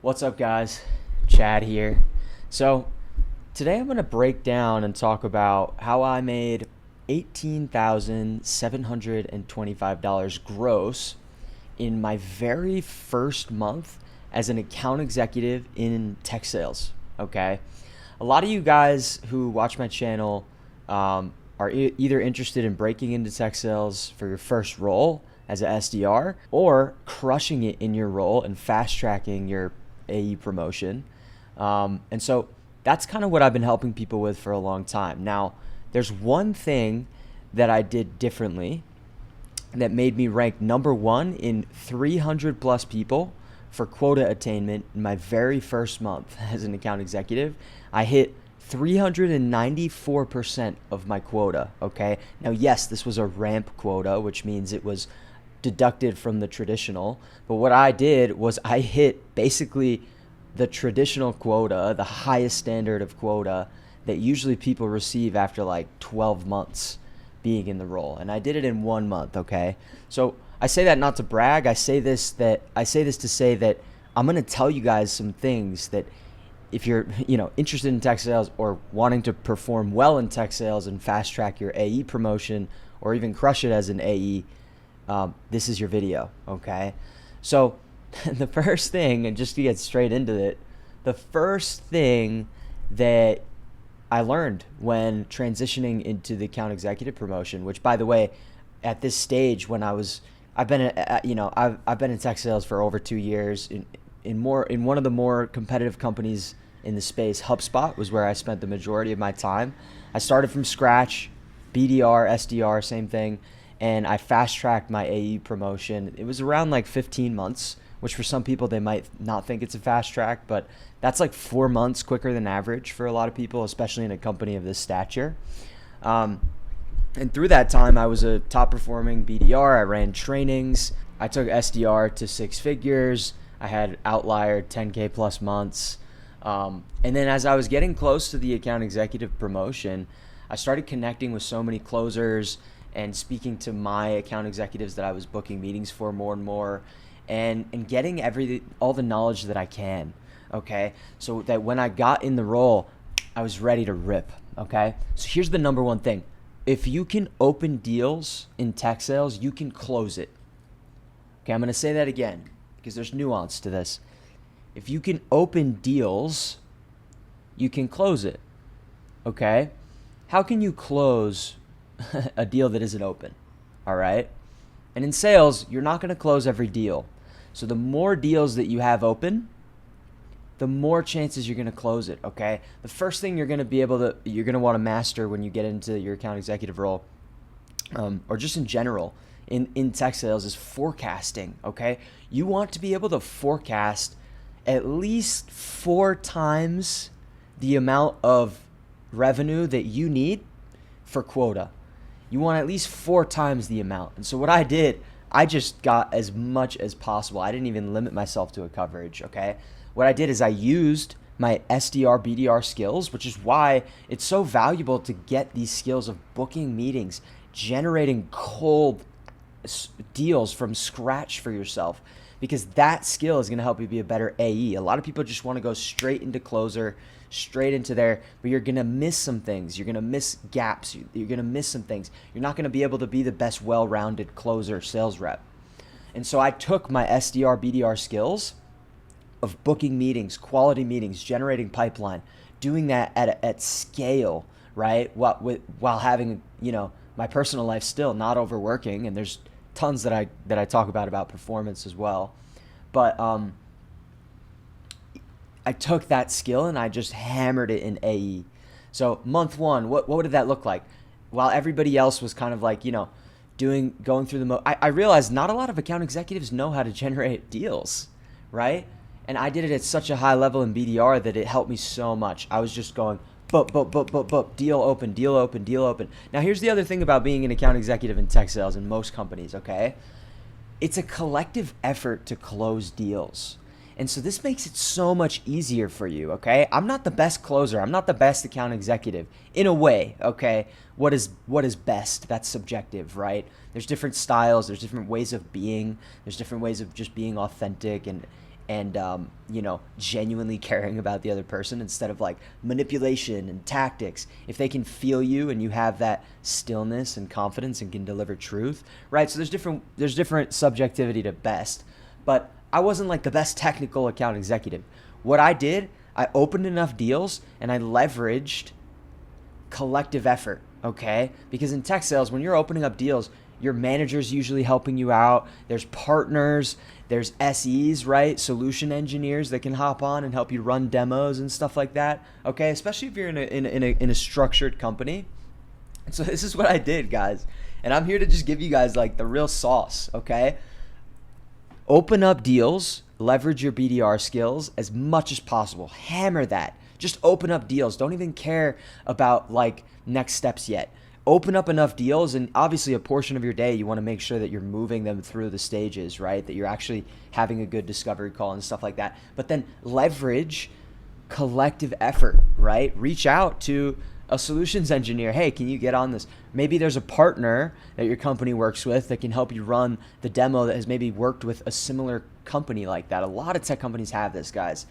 What's up, guys? Chad here. So, today I'm going to break down and talk about how I made $18,725 gross in my very first month as an account executive in tech sales. Okay. A lot of you guys who watch my channel are either interested in breaking into tech sales for your first role as a SDR or crushing it in your role and fast tracking your AE promotion. And so that's kind of what I've been helping people with for a long time. Now, there's one thing that I did differently that made me rank number one in 300 plus people for quota attainment in my very first month as an account executive. I hit 394% of my quota, okay? Now, yes, this was a ramp quota, which means it was deducted from the traditional. But what I did was I hit basically the traditional quota, the highest standard of quota that usually people receive after like 12 months being in the role. And I did it in 1 month, okay? So I say that not to brag. I say this to say that I'm going to tell you guys some things that if you're, interested in tech sales or wanting to perform well in tech sales and fast track your AE promotion or even crush it as an AE, this is your video, okay? So the first thing, and just to get straight into it, the first thing that I learned when transitioning into the account executive promotion, which, by the way, at this stage when I've been in tech sales for over 2 years in one of the more competitive companies in the space. HubSpot was where I spent the majority of my time. I started from scratch, BDR, SDR, same thing. And I fast-tracked my AE promotion. It was around like 15 months, which for some people, they might not think it's a fast track, but that's like 4 months quicker than average for a lot of people, especially in a company of this stature. And through that time, I was a top-performing BDR. I ran trainings. I took SDR to 6 figures. I had outlier 10K plus months. And then as I was getting close to the account executive promotion, I started connecting with so many closers and speaking to my account executives that I was booking meetings for more and more, and getting all the knowledge that I can, okay? So that when I got in the role, I was ready to rip, okay? So here's the number one thing. If you can open deals in tech sales, you can close it. Okay, I'm going to say that again because there's nuance to this. If you can open deals, you can close it, okay? How can you close a deal that isn't open? All right. And in sales, you're not going to close every deal. So the more deals that you have open, the more chances you're going to close it. Okay. The first thing you're going to want to master when you get into your account executive role, or just in general in tech sales, is forecasting. Okay. You want to be able to forecast at least 4 times the amount of revenue that you need for quota. You want at least 4 times the amount. And so what I did, I just got as much as possible. I didn't even limit myself to a coverage, okay? What I did is I used my SDR, BDR skills, which is why it's so valuable to get these skills of booking meetings, generating cold deals from scratch for yourself, because that skill is going to help you be a better AE. A lot of people just want to go straight into closer, straight into there, but you're going to miss some things. You're going to miss gaps. You're going to miss some things. You're not going to be able to be the best well-rounded closer sales rep. And so I took my SDR, BDR skills of booking meetings, quality meetings, generating pipeline, doing that at scale, right? While having, my personal life still, not overworking. And there's tons that I talk about performance as well. But I took that skill and I just hammered it in AE. So month 1, what did that look like? While everybody else was kind of like, going through I realized not a lot of account executives know how to generate deals, right? And I did it at such a high level in BDR that it helped me so much. I was just going, boop, deal open, deal open, deal open. Now here's the other thing about being an account executive in tech sales in most companies, okay? It's a collective effort to close deals. And so this makes it so much easier for you, okay? I'm not the best closer. I'm not the best account executive in a way, okay? What is best? That's subjective, right? There's different styles. There's different ways of being. There's different ways of just being authentic. And and genuinely caring about the other person instead of like manipulation and tactics. If they can feel you and you have that stillness and confidence and can deliver truth, right? So there's different subjectivity to best, but I wasn't like the best technical account executive. What I did, I opened enough deals and I leveraged collective effort, okay? Because in tech sales, when you're opening up deals, your manager's usually helping you out. There's partners, there's SEs, right? Solution engineers that can hop on and help you run demos and stuff like that, okay? Especially if you're in a structured company. So this is what I did, guys. And I'm here to just give you guys like the real sauce, okay? Open up deals, leverage your BDR skills as much as possible. Hammer that. Just open up deals. Don't even care about like next steps yet. Open up enough deals, and obviously a portion of your day you want to make sure that you're moving them through the stages, right? That you're actually having a good discovery call and stuff like that. But then leverage collective effort, right? Reach out to a solutions engineer. Hey, can you get on this? Maybe there's a partner that your company works with that can help you run the demo that has maybe worked with a similar company like that. A lot of tech companies have this, guys.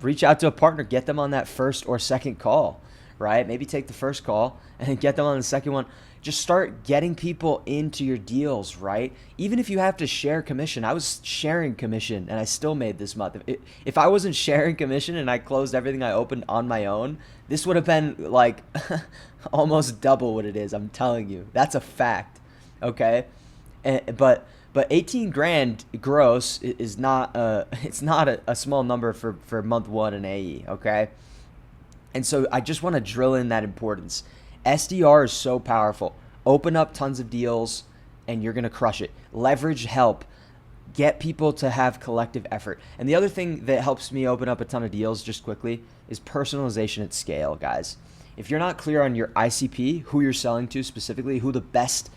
Reach out to a partner, get them on that first or second call, right? Maybe take the first call and then get them on the second one. Just start getting people into your deals, right? Even if you have to share commission. I was sharing commission and I still made this month. If I wasn't sharing commission and I closed everything I opened on my own, this would have been like almost double what it is. I'm telling you, that's a fact. Okay. But 18 grand gross is not it's not a small number for month one in AE. Okay. And so I just want to drill in that importance. SDR is so powerful. Open up tons of deals and you're going to crush it. Leverage help. Get people to have collective effort. And the other thing that helps me open up a ton of deals just quickly is personalization at scale, guys. If you're not clear on your ICP, who you're selling to specifically, who the best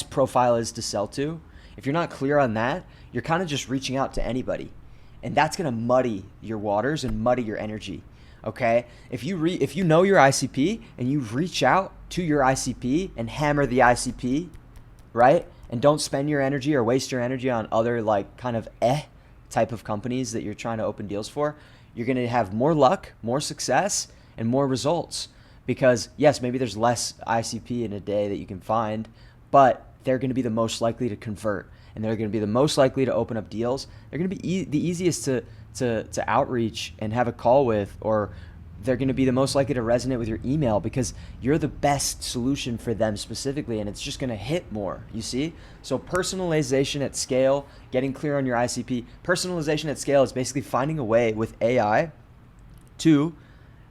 profile is to sell to, if you're not clear on that, you're kind of just reaching out to anybody. And that's going to muddy your waters and muddy your energy. Okay, if you know your ICP and you reach out to your ICP and hammer the ICP, right? And don't spend your energy or waste your energy on other like kind of type of companies that you're trying to open deals for, you're going to have more luck, more success, and more results. Because yes, maybe there's less ICP in a day that you can find, but they're going to be the most likely to convert, and they're going to be the most likely to open up deals. They're going to be the easiest to outreach and have a call with, or they're going to be the most likely to resonate with your email because you're the best solution for them specifically, and it's just going to hit more, you see? So personalization at scale, getting clear on your ICP. Personalization at scale is basically finding a way with AI to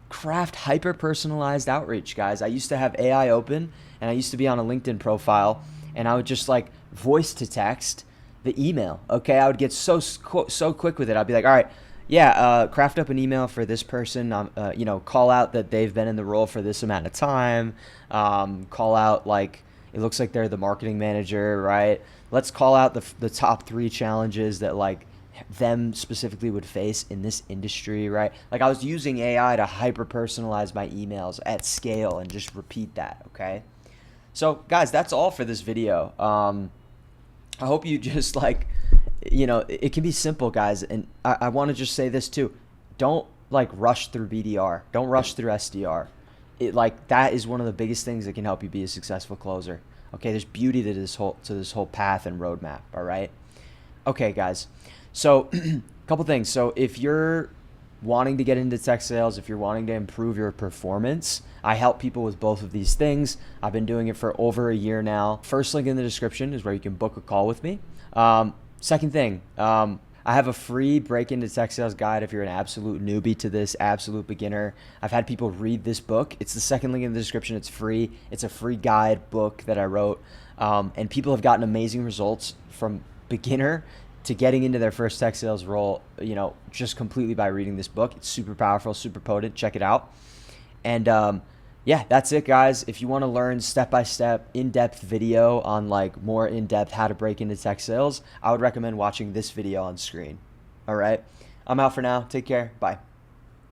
craft hyper-personalized outreach, guys. I used to have AI open, and I used to be on a LinkedIn profile, and I would just like voice to text the email. Okay, I would get so quick with it. I'd be like, all right, yeah, craft up an email for this person. Call out that they've been in the role for this amount of time. Call out like it looks like they're the marketing manager, right? Let's call out the top 3 challenges that like them specifically would face in this industry, right? Like I was using AI to hyper personalize my emails at scale and just repeat that. Okay, so guys, that's all for this video. I hope you just like, it can be simple, guys. And I want to just say this too. Don't like rush through BDR. Don't rush through SDR. That is one of the biggest things that can help you be a successful closer. Okay, there's beauty to this whole path and roadmap. All right. Okay, guys. So a couple things. So if you're wanting to get into tech sales, if you're wanting to improve your performance, I help people with both of these things. I've been doing it for over a year now. First link in the description is where you can book a call with me. Second thing, I have a free break into tech sales guide if you're an absolute newbie to this, absolute beginner. I've had people read this book. It's the second link in the description. It's free. It's a free guide book that I wrote. And people have gotten amazing results from beginner to getting into their first tech sales role, just completely by reading this book. It's super powerful, super potent. Check it out. And yeah, that's it, guys. If you want to learn step-by-step, in-depth video on like more in-depth how to break into tech sales, I would recommend watching this video on screen. All right, I'm out for now. Take care. Bye.